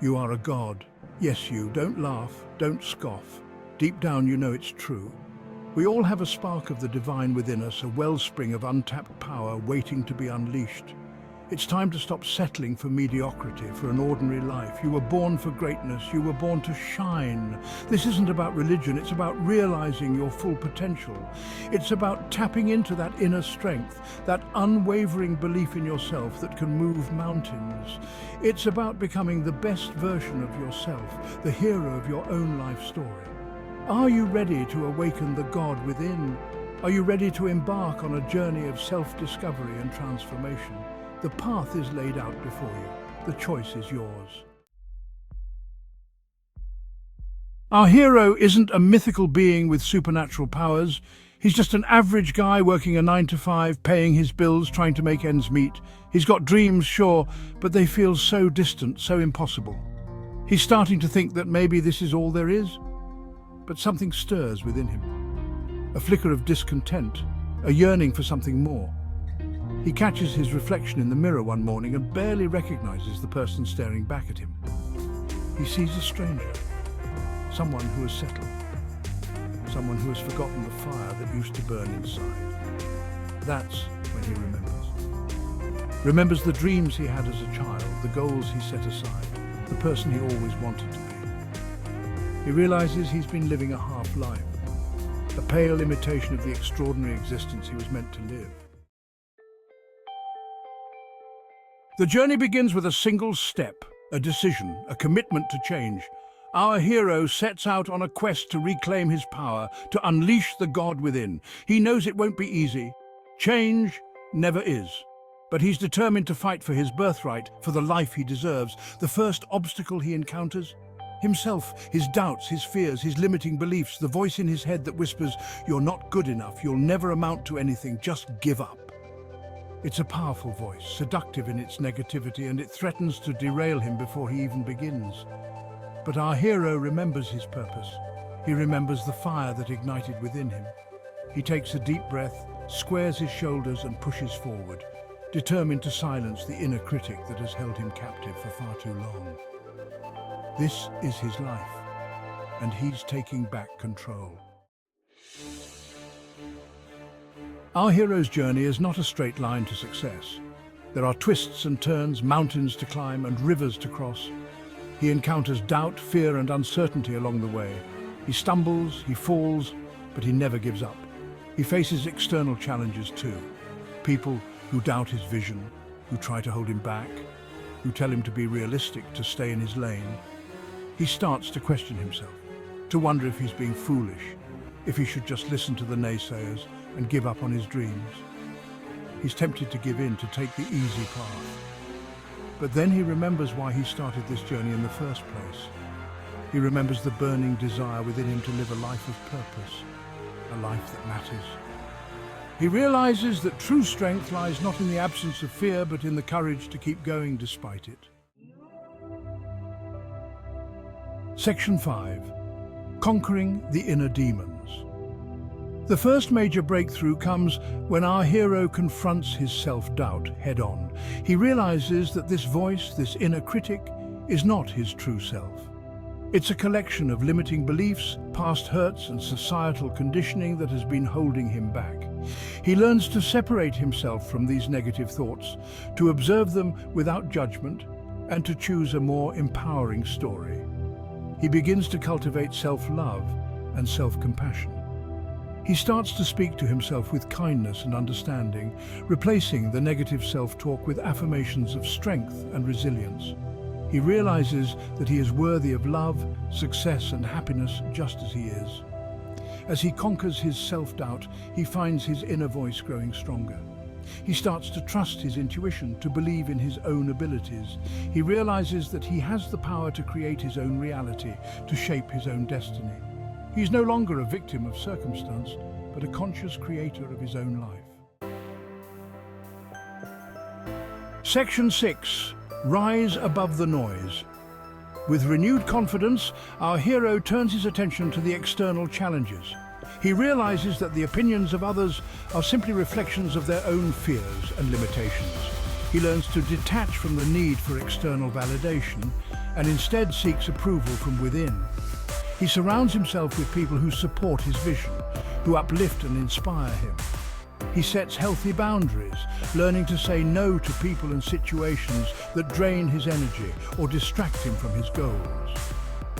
You are a god. Yes, you. Don't laugh, don't scoff. Deep down you know it's true. We all have a spark of the divine within us, a wellspring of untapped power waiting to be unleashed. It's time to stop settling for mediocrity, for an ordinary life. You were born for greatness. You were born to shine. This isn't about religion. It's about realizing your full potential. It's about tapping into that inner strength, that unwavering belief in yourself that can move mountains. It's about becoming the best version of yourself, the hero of your own life story. Are you ready to awaken the God within? Are you ready to embark on a journey of self-discovery and transformation? The path is laid out before you. The choice is yours. Our hero isn't a mythical being with supernatural powers. He's just an average guy working a 9 to 5, paying his bills, trying to make ends meet. He's got dreams, sure, but they feel so distant, so impossible. He's starting to think that maybe this is all there is. But something stirs within him. A flicker of discontent, a yearning for something more. He catches his reflection in the mirror one morning and barely recognizes the person staring back at him. He sees a stranger, someone who has settled, someone who has forgotten the fire that used to burn inside. That's when he remembers. Remembers the dreams he had as a child, the goals he set aside, the person he always wanted to be. He realizes he's been living a half-life, a pale imitation of the extraordinary existence he was meant to live. The journey begins with a single step, a decision, a commitment to change. Our hero sets out on a quest to reclaim his power, to unleash the God within. He knows it won't be easy. Change never is. But he's determined to fight for his birthright, for the life he deserves. The first obstacle he encounters? Himself, his doubts, his fears, his limiting beliefs, the voice in his head that whispers, "You're not good enough, you'll never amount to anything, just give up." It's a powerful voice, seductive in its negativity, and it threatens to derail him before he even begins. But our hero remembers his purpose. He remembers the fire that ignited within him. He takes a deep breath, squares his shoulders and pushes forward, determined to silence the inner critic that has held him captive for far too long. This is his life, and he's taking back control. Our hero's journey is not a straight line to success. There are twists and turns, mountains to climb and rivers to cross. He encounters doubt, fear and uncertainty along the way. He stumbles, he falls, but he never gives up. He faces external challenges too. People who doubt his vision, who try to hold him back, who tell him to be realistic, to stay in his lane. He starts to question himself, to wonder if he's being foolish, if he should just listen to the naysayers and give up on his dreams. He's tempted to give in, to take the easy path. But then he remembers why he started this journey in the first place. He remembers the burning desire within him to live a life of purpose, a life that matters. He realizes that true strength lies not in the absence of fear, but in the courage to keep going despite it. Section 5. Conquering the inner demons. The first major breakthrough comes when our hero confronts his self-doubt head-on. He realizes that this voice, this inner critic, is not his true self. It's a collection of limiting beliefs, past hurts and societal conditioning that has been holding him back. He learns to separate himself from these negative thoughts, to observe them without judgment, and to choose a more empowering story. He begins to cultivate self-love and self-compassion. He starts to speak to himself with kindness and understanding, replacing the negative self-talk with affirmations of strength and resilience. He realizes that he is worthy of love, success and happiness just as he is. As he conquers his self-doubt, he finds his inner voice growing stronger. He starts to trust his intuition, to believe in his own abilities. He realizes that he has the power to create his own reality, to shape his own destiny. He's no longer a victim of circumstance, but a conscious creator of his own life. Section 6. Rise above the noise. With renewed confidence, our hero turns his attention to the external challenges. He realizes that the opinions of others are simply reflections of their own fears and limitations. He learns to detach from the need for external validation and instead seeks approval from within. He surrounds himself with people who support his vision, who uplift and inspire him. He sets healthy boundaries, learning to say no to people and situations that drain his energy or distract him from his goals.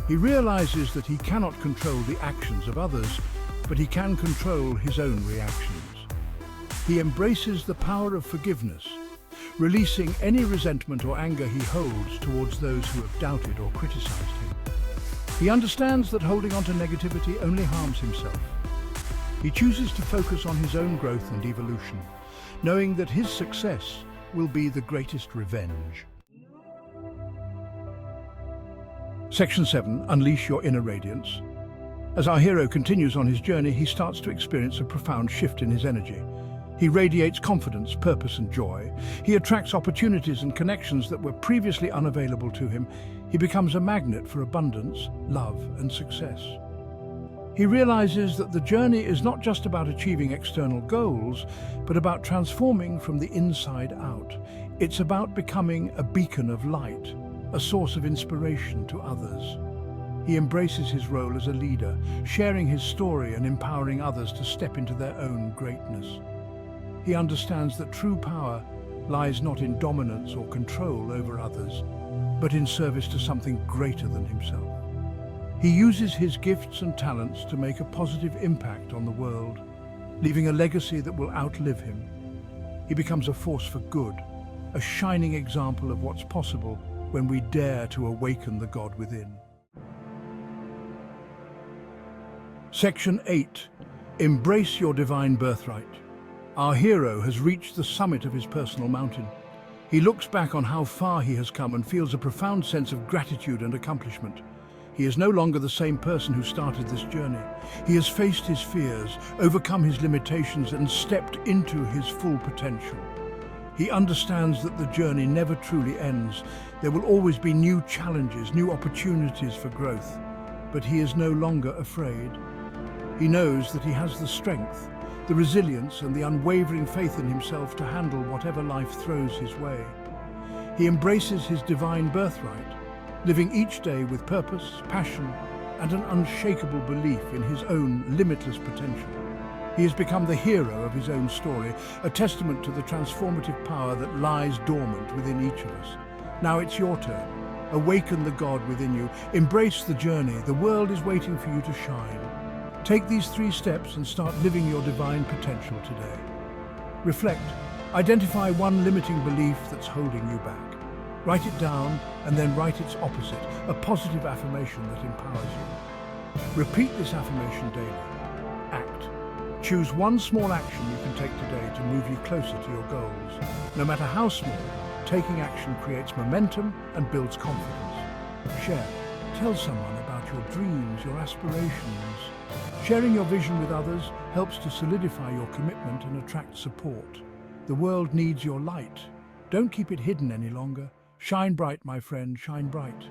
He realizes that he cannot control the actions of others, but he can control his own reactions. He embraces the power of forgiveness, releasing any resentment or anger he holds towards those who have doubted or criticized him. He understands that holding on to negativity only harms himself. He chooses to focus on his own growth and evolution, knowing that his success will be the greatest revenge. Section 7. Unleash your inner radiance. As our hero continues on his journey, he starts to experience a profound shift in his energy. He radiates confidence, purpose, and joy. He attracts opportunities and connections that were previously unavailable to him. He becomes a magnet for abundance, love, and success. He realizes that the journey is not just about achieving external goals, but about transforming from the inside out. It's about becoming a beacon of light, a source of inspiration to others. He embraces his role as a leader, sharing his story and empowering others to step into their own greatness. He understands that true power lies not in dominance or control over others, but in service to something greater than himself. He uses his gifts and talents to make a positive impact on the world, leaving a legacy that will outlive him. He becomes a force for good, a shining example of what's possible when we dare to awaken the God within. Section 8. Embrace your divine birthright. Our hero has reached the summit of his personal mountain. He looks back on how far he has come and feels a profound sense of gratitude and accomplishment. He is no longer the same person who started this journey. He has faced his fears, overcome his limitations, and stepped into his full potential. He understands that the journey never truly ends. There will always be new challenges, new opportunities for growth. But he is no longer afraid. He knows that he has the strength, the resilience, and the unwavering faith in himself to handle whatever life throws his way. He embraces his divine birthright, living each day with purpose, passion, and an unshakable belief in his own limitless potential. He has become the hero of his own story, a testament to the transformative power that lies dormant within each of us. Now it's your turn. Awaken the God within you. Embrace the journey. The world is waiting for you to shine. Take these 3 steps and start living your divine potential today. Reflect. Identify one limiting belief that's holding you back. Write it down and then write its opposite, a positive affirmation that empowers you. Repeat this affirmation daily. Act. Choose one small action you can take today to move you closer to your goals. No matter how small, taking action creates momentum and builds confidence. Share. Tell someone about your dreams, your aspirations. Sharing your vision with others helps to solidify your commitment and attract support. The world needs your light. Don't keep it hidden any longer. Shine bright, my friend, shine bright.